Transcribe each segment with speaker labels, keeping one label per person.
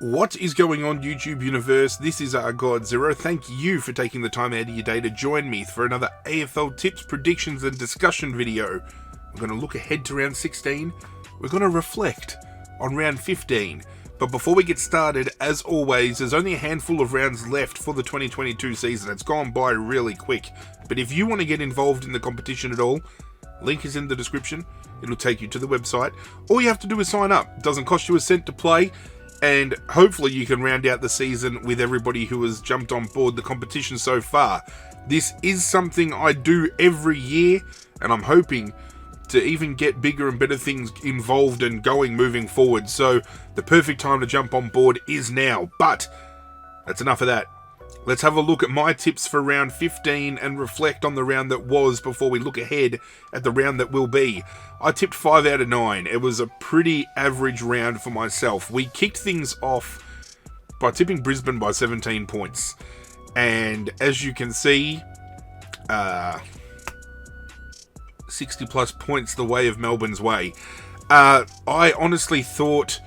Speaker 1: What is going on, YouTube universe? This is ArghGodzirra. Thank you for taking the time out of your day to join me for another AFL tips, predictions and discussion video. We're going to look ahead to round 16. We're going to reflect on round 15. But before we get started, as always, there's only a handful of rounds left for the 2022 season. It's gone by really quick. But if you want to get involved in the competition at all, link is in the description. It'll take you to the website. All you have to do is sign up. It doesn't cost you a cent to play. And hopefully you can round out the season with everybody who has jumped on board the competition so far. This is something I do every year, and I'm hoping to even get bigger and better things involved and going moving forward. So the perfect time to jump on board is now. But that's enough of that. Let's have a look at my tips for round 15 and reflect on the round that was before we look ahead at the round that will be. I tipped 5 out of 9. It was a pretty average round for myself. We kicked things off by tipping Brisbane by 17 points. And as you can see, 60 plus points the way of Melbourne's way. I honestly thought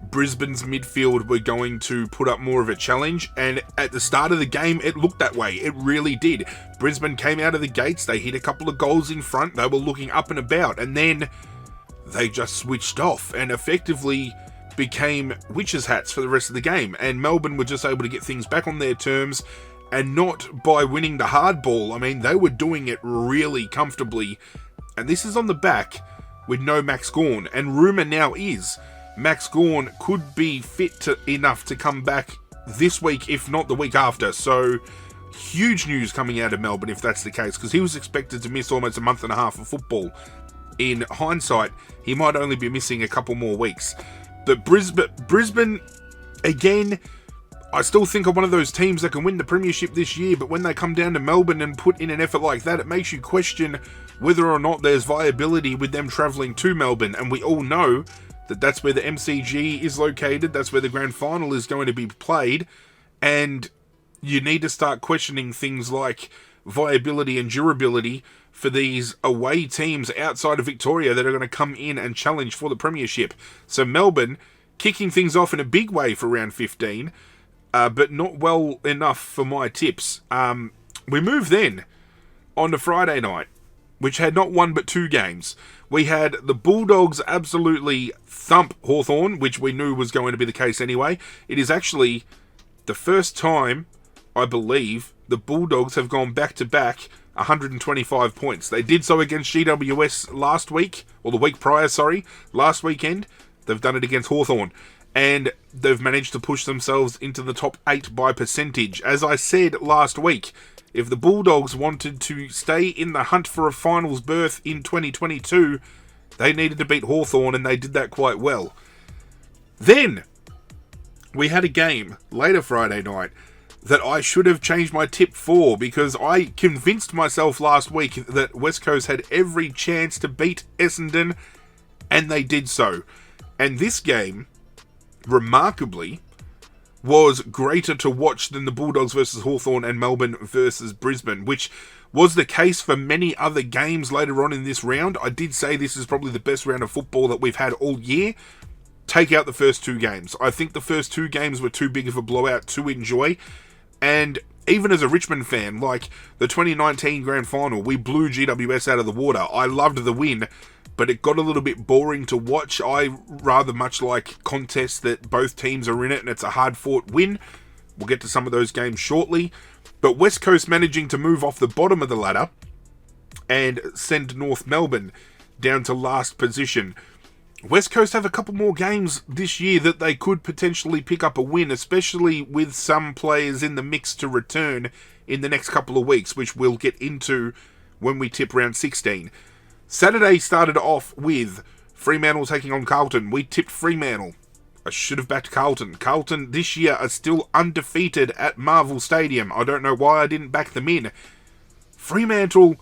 Speaker 1: Brisbane's midfield were going to put up more of a challenge, and at the start of the game it looked that way. It really did. Brisbane came out of the gates, they hit a couple of goals in front, they were looking up and about, and then they just switched off and effectively became witches' hats for the rest of the game, and Melbourne were just able to get things back on their terms, and not by winning the hard ball. I mean, they were doing it really comfortably, and this is on the back with no Max Gawn, and rumour now is Max Gawn could be fit enough to come back this week, if not the week after. So, huge news coming out of Melbourne if that's the case, because he was expected to miss almost a month and a half of football. In hindsight, he might only be missing a couple more weeks. But Brisbane, again, I still think are one of those teams that can win the premiership this year, but when they come down to Melbourne and put in an effort like that, it makes you question whether or not there's viability with them travelling to Melbourne. And we all know that that's where the MCG is located, that's where the grand final is going to be played, and you need to start questioning things like viability and durability for these away teams outside of Victoria that are going to come in and challenge for the premiership. So Melbourne kicking things off in a big way for round 15, but not well enough for my tips. We move then on to Friday night, which had not one but two games. We had the Bulldogs absolutely thump Hawthorn, which we knew was going to be the case anyway. It is actually the first time, I believe, the Bulldogs have gone back-to-back 125 points. They did so against GWS last week, or the week prior, last weekend. They've done it against Hawthorn, and they've managed to push themselves into the top 8 by percentage. As I said last week, if the Bulldogs wanted to stay in the hunt for a finals berth in 2022, they needed to beat Hawthorn, and they did that quite well. Then, we had a game later Friday night that I should have changed my tip for, because I convinced myself last week that West Coast had every chance to beat Essendon, and they did so. And this game, remarkably, was greater to watch than the Bulldogs versus Hawthorn and Melbourne versus Brisbane, which was the case for many other games later on in this round. I did say this is probably the best round of football that we've had all year. Take out the first two games. I think the first two games were too big of a blowout to enjoy. And even as a Richmond fan, like the 2019 Grand Final, we blew GWS out of the water. I loved the win, but it got a little bit boring to watch. I rather much like contests that both teams are in it and it's a hard-fought win. We'll get to some of those games shortly. But West Coast managing to move off the bottom of the ladder and send North Melbourne down to last position. West Coast have a couple more games this year that they could potentially pick up a win, especially with some players in the mix to return in the next couple of weeks, which we'll get into when we tip round 16. Saturday started off with Fremantle taking on Carlton. We tipped Fremantle. I should have backed Carlton. Carlton this year are still undefeated at Marvel Stadium. I don't know why I didn't back them in. Fremantle,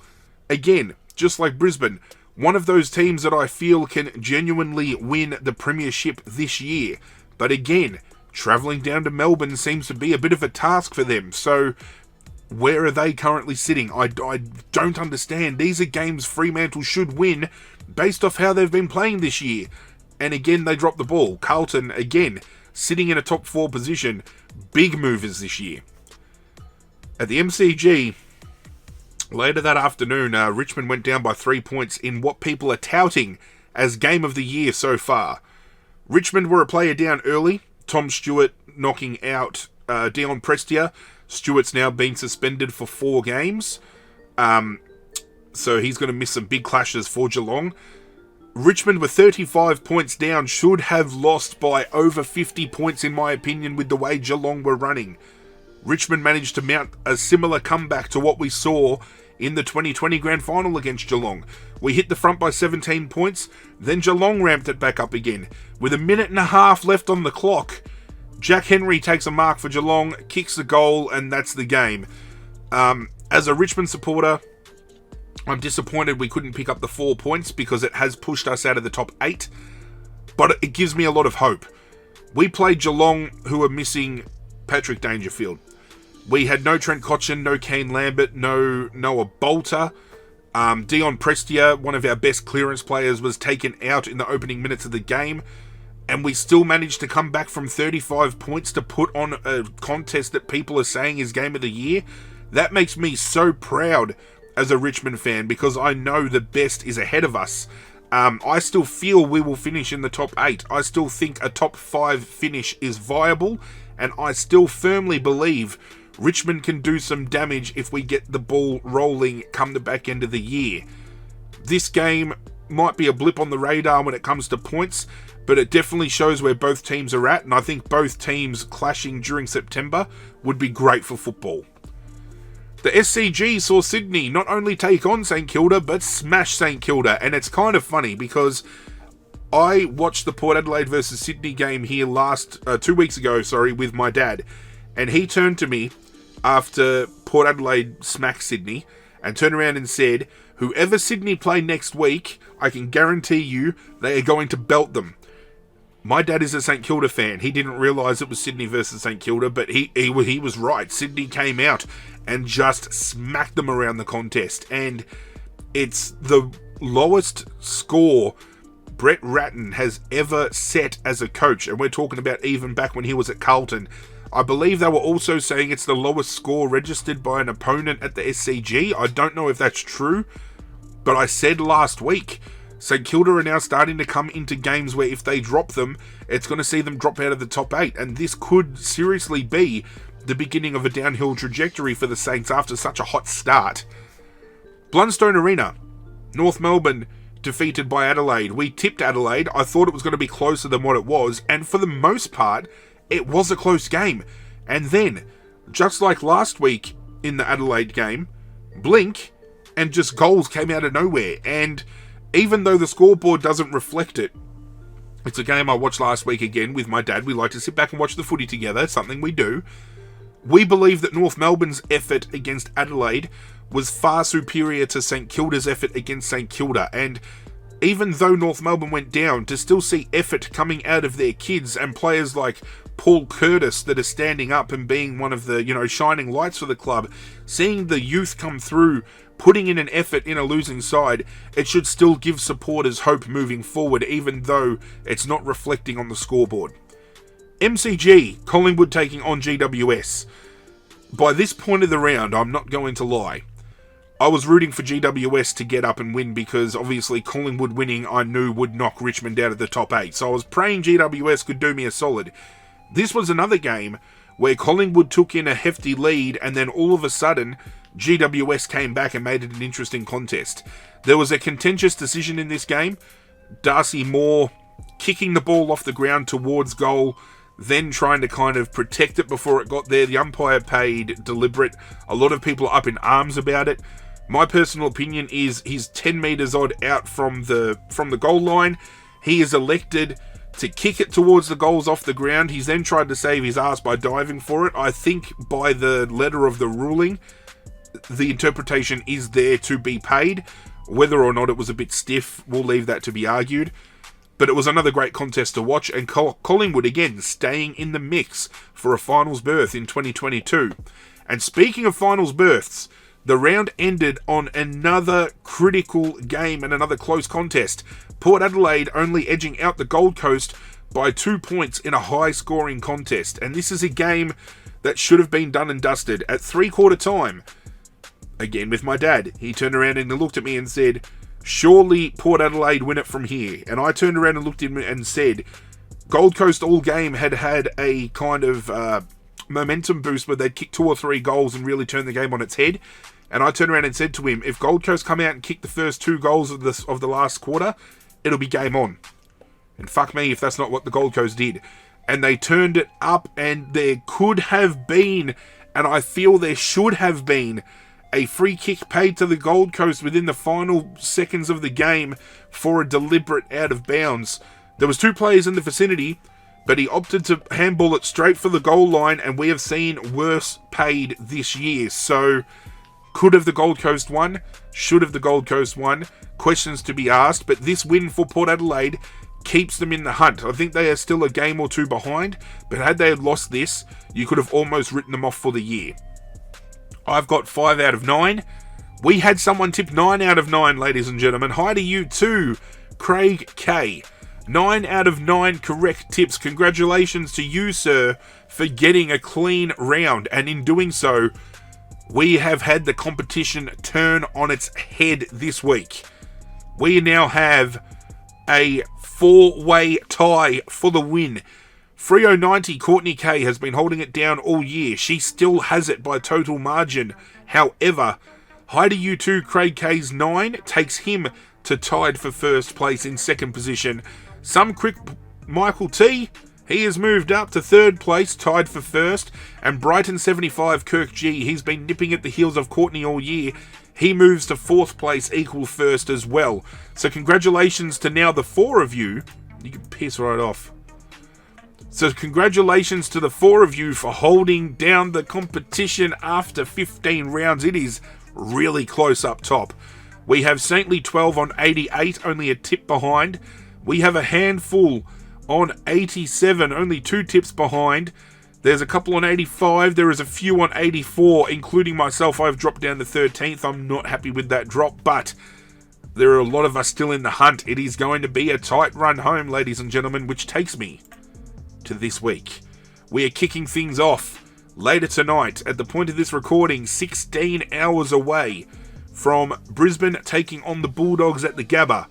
Speaker 1: again, just like Brisbane, one of those teams that I feel can genuinely win the premiership this year. But again, travelling down to Melbourne seems to be a bit of a task for them. So where are they currently sitting? I don't understand. These are games Fremantle should win based off how they've been playing this year. And again, they dropped the ball. Carlton, again, sitting in a top 4 position. Big movers this year. At the MCG, later that afternoon, Richmond went down by 3 points in what people are touting as game of the year so far. Richmond were a player down early. Tom Stewart knocking out Dion Prestia. Stewart's now been suspended for 4 games. So he's going to miss some big clashes for Geelong. Richmond were 35 points down, should have lost by over 50 points in my opinion with the way Geelong were running. Richmond managed to mount a similar comeback to what we saw in the 2020 Grand Final against Geelong. We hit the front by 17 points, then Geelong ramped it back up again. With a minute and a half left on the clock, Jack Henry takes a mark for Geelong, kicks the goal, and that's the game. As a Richmond supporter, I'm disappointed we couldn't pick up the 4 points because it has pushed us out of the top 8, but it gives me a lot of hope. We played Geelong, who are missing Patrick Dangerfield. We had no Trent Cotchin, no Kane Lambert, no Noah Bolter. Dion Prestia, one of our best clearance players, was taken out in the opening minutes of the game, and we still managed to come back from 35 points to put on a contest that people are saying is game of the year. That makes me so proud as a Richmond fan, because I know the best is ahead of us. I still feel we will finish in the top 8. I still think a top 5 finish is viable, and I still firmly believe Richmond can do some damage if we get the ball rolling come the back end of the year. This game might be a blip on the radar when it comes to points, but it definitely shows where both teams are at, and I think both teams clashing during September would be great for football. The SCG saw Sydney not only take on St Kilda, but smash St Kilda, and it's kind of funny because I watched the Port Adelaide versus Sydney game here 2 weeks ago, with my dad, and he turned to me after Port Adelaide smacked Sydney and turned around and said, whoever Sydney play next week, I can guarantee you they are going to belt them. My dad is a St Kilda fan. He didn't realise it was Sydney versus St Kilda, but he was right. Sydney came out and just smacked them around the contest. And it's the lowest score Brett Ratton has ever set as a coach. And we're talking about even back when he was at Carlton. I believe they were also saying it's the lowest score registered by an opponent at the SCG. I don't know if that's true, but I said last week, St Kilda are now starting to come into games where if they drop them, it's going to see them drop out of the top 8. And this could seriously be the beginning of a downhill trajectory for the Saints after such a hot start. Blundstone Arena, North Melbourne defeated by Adelaide. We tipped Adelaide. I thought it was going to be closer than what it was. And for the most part, it was a close game. And then, just like last week in the Adelaide game, blink, and just goals came out of nowhere. And even though the scoreboard doesn't reflect it, it's a game I watched last week again with my dad. We like to sit back and watch the footy together, something we do. We believe that North Melbourne's effort against Adelaide was far superior to St Kilda's effort against St Kilda. And even though North Melbourne went down, to still see effort coming out of their kids and players like Paul Curtis that are standing up and being one of the, shining lights for the club, seeing the youth come through, putting in an effort in a losing side, it should still give supporters hope moving forward, even though it's not reflecting on the scoreboard. MCG, Collingwood taking on GWS. By this point of the round, I'm not going to lie, I was rooting for GWS to get up and win because obviously Collingwood winning I knew would knock Richmond out of the top 8. So I was praying GWS could do me a solid. This was another game where Collingwood took in a hefty lead and then all of a sudden GWS came back and made it an interesting contest. There was a contentious decision in this game. Darcy Moore kicking the ball off the ground towards goal, then trying to kind of protect it before it got there. The umpire paid deliberate. A lot of people are up in arms about it. My personal opinion is he's 10 metres odd out from the goal line. He is elected to kick it towards the goals off the ground. He's then tried to save his ass by diving for it. I think by the letter of the ruling, the interpretation is there to be paid. Whether or not it was a bit stiff, we'll leave that to be argued. But it was another great contest to watch, and Collingwood again staying in the mix for a finals berth in 2022. And speaking of finals berths, the round ended on another critical game and another close contest. Port Adelaide only edging out the Gold Coast by 2 points in a high-scoring contest. And this is a game that should have been done and dusted. At three-quarter time, again with my dad, he turned around and looked at me and said, surely Port Adelaide win it from here. And I turned around and looked at him and said, Gold Coast all game had a kind of momentum boost where they'd kick 2 or 3 goals and really turn the game on its head. And I turned around and said to him, if Gold Coast come out and kick the first 2 goals of the last quarter, it'll be game on. And fuck me if that's not what the Gold Coast did. And they turned it up, and there could have been, and I feel there should have been, a free kick paid to the Gold Coast within the final seconds of the game for a deliberate out of bounds. There was 2 players in the vicinity, but he opted to handball it straight for the goal line, and we have seen worse paid this year. So, could have the Gold Coast won? Should have the Gold Coast won? Questions to be asked, but this win for Port Adelaide keeps them in the hunt. I think they are still a game or 2 behind, but had they lost this, you could have almost written them off for the year. I've got 5 out of 9. We had someone tip 9 out of 9, ladies and gentlemen. Hi to you too, Craig K. 9 out of 9 correct tips. Congratulations to you, sir, for getting a clean round. And in doing so, we have had the competition turn on its head this week. We now have a 4-way tie for the win. Frio90 Courtney K has been holding it down all year. She still has it by total margin. However, hi to you too, Craig K's 9 takes him to tied for first place in second position. Some quick Michael T, he has moved up to third place, tied for first. And Brighton75 Kirk G, he's been nipping at the heels of Courtney all year. He moves to fourth place, equal first as well. So congratulations to now the 4 of you. You can piss right off. So congratulations to the 4 of you for holding down the competition after 15 rounds. It is really close up top. We have Saintly 12 on 88, only a tip behind. We have a handful on 87, only 2 tips behind. There's a couple on 85. There is a few on 84, including myself. I've dropped down to 13th. I'm not happy with that drop, but there are a lot of us still in the hunt. It is going to be a tight run home, ladies and gentlemen, which takes me to this week. We are kicking things off later tonight at the point of this recording, 16 hours away from Brisbane taking on the Bulldogs at the Gabba.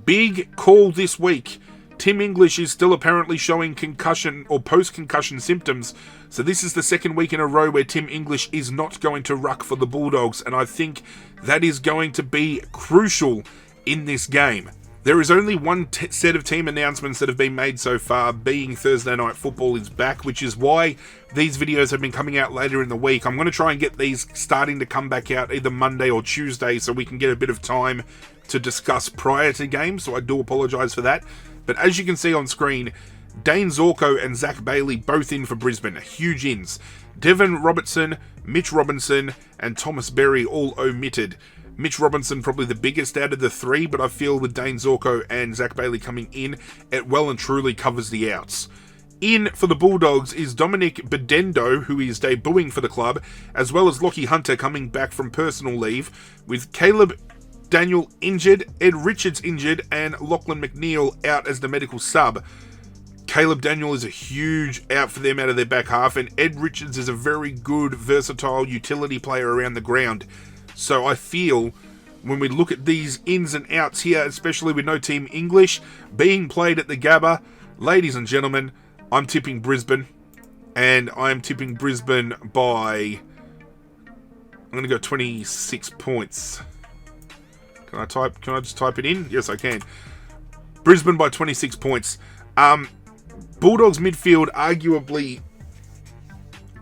Speaker 1: Big call this week. Tim English is still apparently showing concussion or post-concussion symptoms, so this is the second week in a row where Tim English is not going to ruck for the Bulldogs, and I think that is going to be crucial in this game. There is only one set of team announcements that have been made so far, being Thursday Night Football is back, which is why these videos have been coming out later in the week. I'm going to try and get these starting to come back out either Monday or Tuesday so we can get a bit of time to discuss prior to games, so I do apologise for that. But as you can see on screen, Dane Zorko and Zach Bailey both in for Brisbane, huge ins. Devon Robertson, Mitch Robinson and Thomas Berry all omitted. Mitch Robinson probably the biggest out of the 3, but I feel with Dane Zorko and Zach Bailey coming in, it well and truly covers the outs. In for the Bulldogs is Dominic Bedendo, who is debuting for the club, as well as Lockie Hunter coming back from personal leave, with Caleb Daniel injured, Ed Richards injured, and Lachlan McNeil out as the medical sub. Caleb Daniel is a huge out for them out of their back half, and Ed Richards is a very good, versatile utility player around the ground. So I feel when we look at these ins and outs here, especially with no Team English being played at the Gabba, ladies and gentlemen, I'm tipping Brisbane, and I'm tipping Brisbane by, I'm going to go 26 points. Can I just type it in? Yes, I can. Brisbane by 26 points. Bulldogs midfield arguably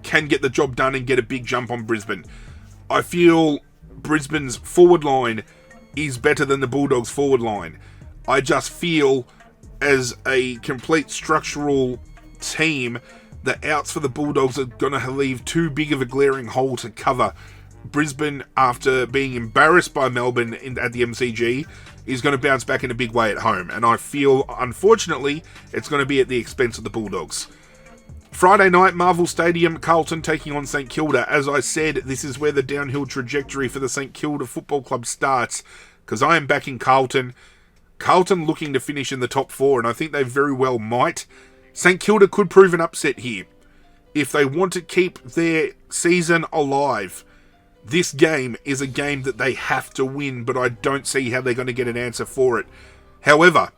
Speaker 1: can get the job done and get a big jump on Brisbane. I feel Brisbane's forward line is better than the Bulldogs forward line. I just feel as a complete structural team, the outs for the Bulldogs are going to leave too big of a glaring hole to cover. Brisbane, after being embarrassed by Melbourne at the MCG, is going to bounce back in a big way at home. And I feel, unfortunately, it's going to be at the expense of the Bulldogs. Friday night, Marvel Stadium, Carlton taking on St Kilda. As I said, this is where the downhill trajectory for the St Kilda Football Club starts, because I am back in Carlton. Carlton looking to finish in the top 4, and I think they very well might. St Kilda could prove an upset here. If they want to keep their season alive, this game is a game that they have to win, but I don't see how they're going to get an answer for it. However,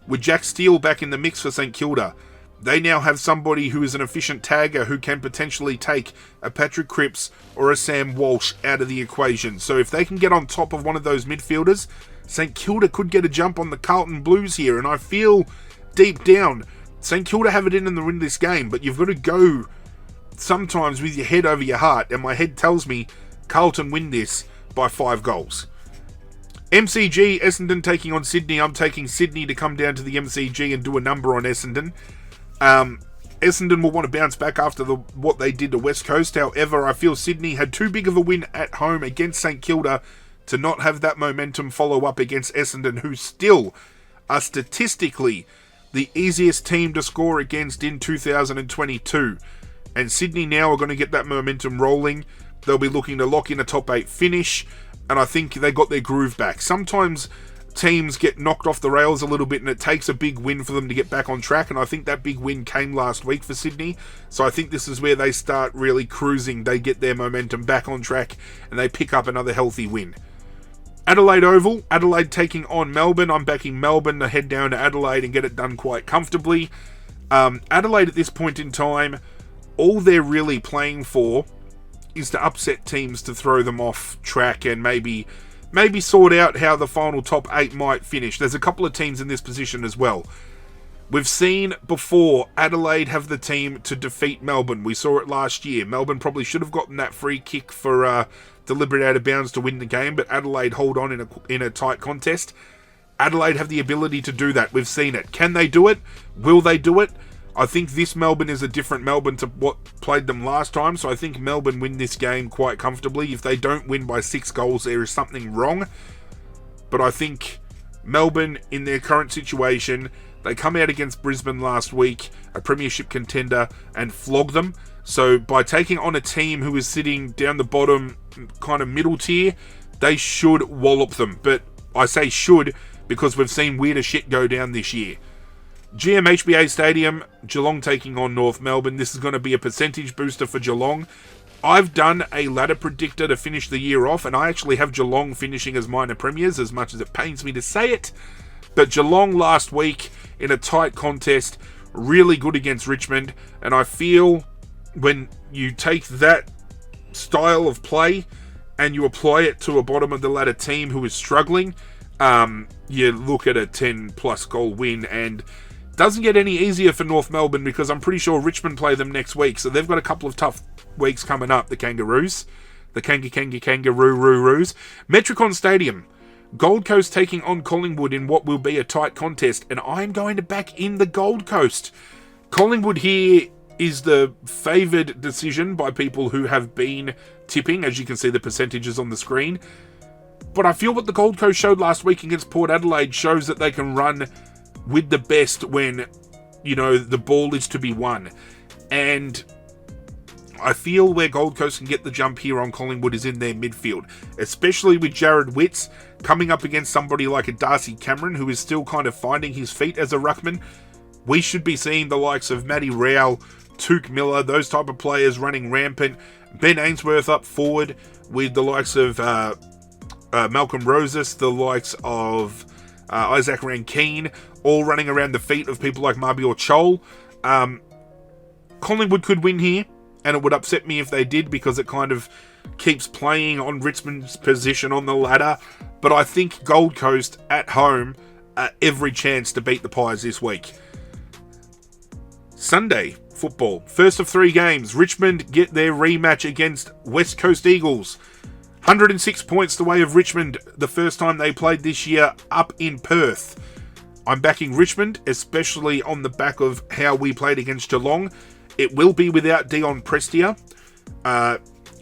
Speaker 1: with Jack Steele back in the mix for St Kilda, they now have somebody who is an efficient tagger who can potentially take a Patrick Cripps or a Sam Walsh out of the equation. So if they can get on top of one of those midfielders, St Kilda could get a jump on the Carlton Blues here. And I feel deep down, St Kilda have it in to win this game, but you've got to go sometimes with your head over your heart. And my head tells me Carlton win this by 5 goals. MCG, Essendon taking on Sydney. I'm taking Sydney to come down to the MCG and do a number on Essendon. Essendon will want to bounce back after what they did to West Coast. However, I feel Sydney had too big of a win at home against St Kilda to not have that momentum follow up against Essendon, who still are statistically the easiest team to score against in 2022. And Sydney now are going to get that momentum rolling. They'll be looking to lock in a top 8 finish, and I think they got their groove back. Sometimes teams get knocked off the rails a little bit, and it takes a big win for them to get back on track, and I think that big win came last week for Sydney. So I think this is where they start really cruising. They get their momentum back on track, and they pick up another healthy win. Adelaide Oval, Adelaide taking on Melbourne. I'm backing Melbourne to head down to Adelaide and get it done quite comfortably. Adelaide at this point in time, all they're really playing for is to upset teams to throw them off track and maybe sort out how the final top 8 might finish. There's a couple of teams in this position as well. We've seen before Adelaide have the team to defeat Melbourne. We saw it last year. Melbourne probably should have gotten that free kick for deliberate out of bounds to win the game, but Adelaide hold on in a tight contest. Adelaide have the ability to do that. We've seen it. Can they do it? Will they do it? I think this Melbourne is a different Melbourne to what played them last time, so I think Melbourne win this game quite comfortably. If they don't win by 6 goals, there is something wrong. But I think Melbourne, in their current situation, they come out against Brisbane last week, a premiership contender, and flog them. So by taking on a team who is sitting down the bottom, kind of middle tier, they should wallop them. But I say should because we've seen weirder shit go down this year. GMHBA Stadium, Geelong taking on North Melbourne. This is going to be a percentage booster for Geelong. I've done a ladder predictor to finish the year off, and I actually have Geelong finishing as minor premiers, as much as it pains me to say it. But Geelong last week, in a tight contest, really good against Richmond, and I feel when you take that style of play and you apply it to a bottom of the ladder team who is struggling, you look at a 10 plus goal win, and doesn't get any easier for North Melbourne because I'm pretty sure Richmond play them next week, so they've got a couple of tough weeks coming up, the Kangaroos. The Kangaroo-roos. Metricon Stadium, Gold Coast taking on Collingwood in what will be a tight contest, and I'm going to back in the Gold Coast. Collingwood here is the favoured decision by people who have been tipping, as you can see the percentages on the screen. But I feel what the Gold Coast showed last week against Port Adelaide shows that they can run with the best when, the ball is to be won. And I feel where Gold Coast can get the jump here on Collingwood is in their midfield, especially with Jared Witts coming up against somebody like a Darcy Cameron, who is still kind of finding his feet as a ruckman. We should be seeing the likes of Matty Rowell, Touk Miller, those type of players running rampant. Ben Ainsworth up forward with the likes of Malcolm Rosas, the likes of Isaac Rankine, all running around the feet of people like Mabior Chol. Collingwood could win here, and it would upset me if they did because it kind of keeps playing on Richmond's position on the ladder. But I think Gold Coast at home every chance to beat the Pies this week. Sunday football, first of 3 games. Richmond get their rematch against West Coast Eagles. 106 points the way of Richmond the first time they played this year up in Perth. I'm backing Richmond, especially on the back of how we played against Geelong. It will be without Dion Prestia.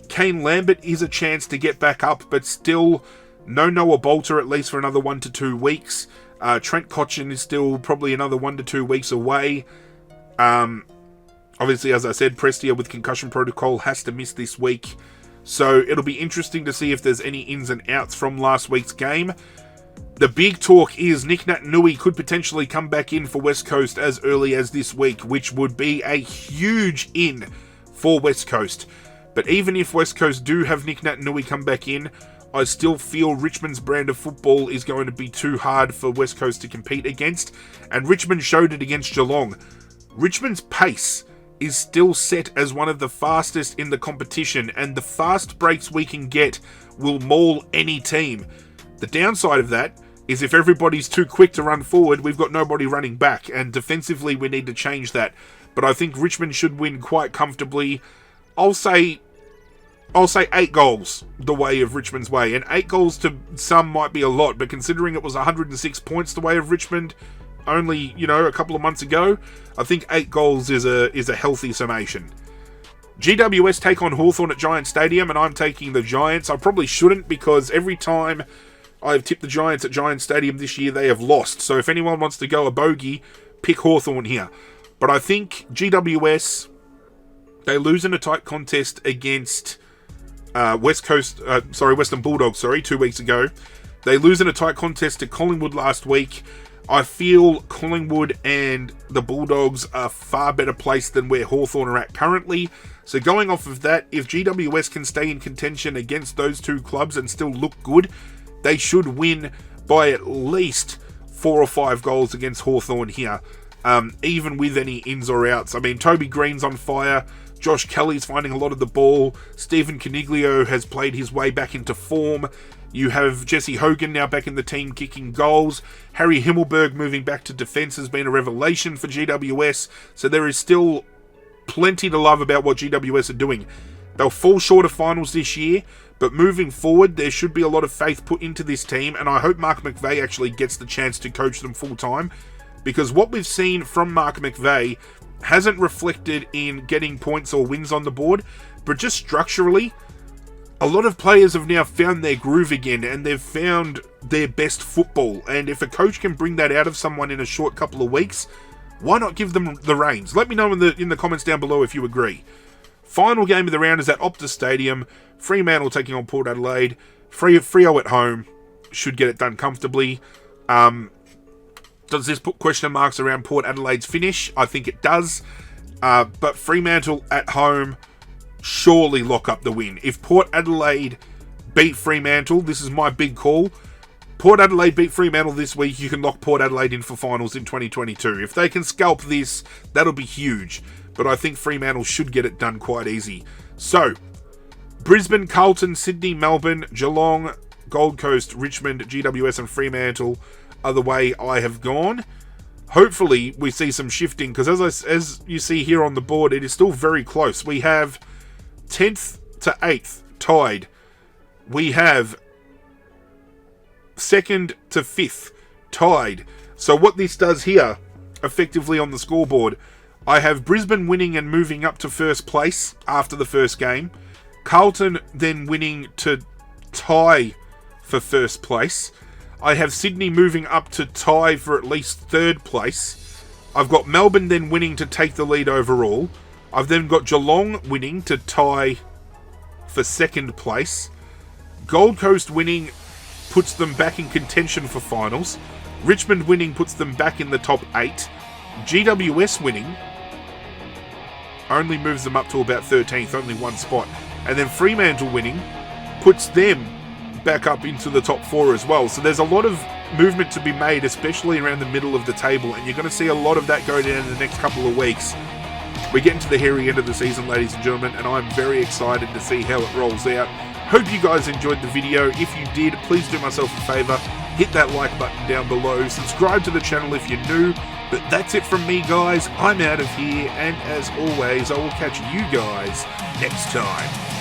Speaker 1: Kane Lambert is a chance to get back up, but still no Noah Bolter at least for another 1 to 2 weeks. Trent Cotchin is still probably another 1 to 2 weeks away. Obviously, as I said, Prestia with concussion protocol has to miss this week. So it'll be interesting to see if there's any ins and outs from last week's game. The big talk is Nick Naitanui could potentially come back in for West Coast as early as this week, which would be a huge in for West Coast. But even if West Coast do have Nick Naitanui come back in, I still feel Richmond's brand of football is going to be too hard for West Coast to compete against, and Richmond showed it against Geelong. Richmond's pace is still set as one of the fastest in the competition, and the fast breaks we can get will maul any team. The downside of that is if everybody's too quick to run forward, we've got nobody running back, and defensively we need to change that. But I think Richmond should win quite comfortably. I'll say 8 goals the way of Richmond's way, and 8 goals to some might be a lot, but considering it was 106 points the way of Richmond only, a couple of months ago, I think 8 goals is a healthy summation. GWS take on Hawthorn at Giant Stadium, and I'm taking the Giants. I probably shouldn't, because every time I've tipped the Giants at Giant Stadium this year, they have lost. So if anyone wants to go a bogey, pick Hawthorn here. But I think GWS, they lose in a tight contest against Western Bulldogs, 2 weeks ago. They lose in a tight contest to Collingwood last week. I feel Collingwood and the Bulldogs are far better placed than where Hawthorn are at currently. So going off of that, if GWS can stay in contention against those two clubs and still look good, they should win by at least 4 or 5 goals against Hawthorn here, even with any ins or outs. I mean, Toby Green's on fire. Josh Kelly's finding a lot of the ball. Stephen Coniglio has played his way back into form. You have Jesse Hogan now back in the team kicking goals. Harry Himmelberg moving back to defence has been a revelation for GWS. So there is still plenty to love about what GWS are doing. They'll fall short of finals this year, but moving forward, there should be a lot of faith put into this team, and I hope Mark McVeigh actually gets the chance to coach them full-time, because what we've seen from Mark McVeigh hasn't reflected in getting points or wins on the board, but just structurally, a lot of players have now found their groove again, and they've found their best football, and if a coach can bring that out of someone in a short couple of weeks, why not give them the reins? Let me know in the comments down below if you agree. Final game of the round is at Optus Stadium. Fremantle taking on Port Adelaide. Freo at home should get it done comfortably. Does this put question marks around Port Adelaide's finish? I think it does. But Fremantle at home surely lock up the win. If Port Adelaide beat Fremantle, this is my big call. Port Adelaide beat Fremantle this week, you can lock Port Adelaide in for finals in 2022. If they can scalp this, that'll be huge. But I think Fremantle should get it done quite easy. So, Brisbane, Carlton, Sydney, Melbourne, Geelong, Gold Coast, Richmond, GWS and Fremantle are the way I have gone. Hopefully, we see some shifting, because as you see here on the board, it is still very close. We have 10th to 8th tied. We have 2nd to 5th tied. So what this does here, effectively on the scoreboard, I have Brisbane winning and moving up to first place after the first game. Carlton then winning to tie for first place. I have Sydney moving up to tie for at least 3rd place. I've got Melbourne then winning to take the lead overall. I've then got Geelong winning to tie for 2nd place. Gold Coast winning puts them back in contention for finals. Richmond winning puts them back in the top 8. GWS winning only moves them up to about 13th, only 1 spot. And then Fremantle winning puts them back up into the top 4 as well. So there's a lot of movement to be made, especially around the middle of the table, and you're going to see a lot of that go down in the next couple of weeks. We're getting to the hairy end of the season, ladies and gentlemen, and I'm very excited to see how it rolls out. Hope you guys enjoyed the video. If you did, please do myself a favour, hit that like button down below, subscribe to the channel if you're new. But that's it from me, guys. I'm out of here, and as always, I will catch you guys next time.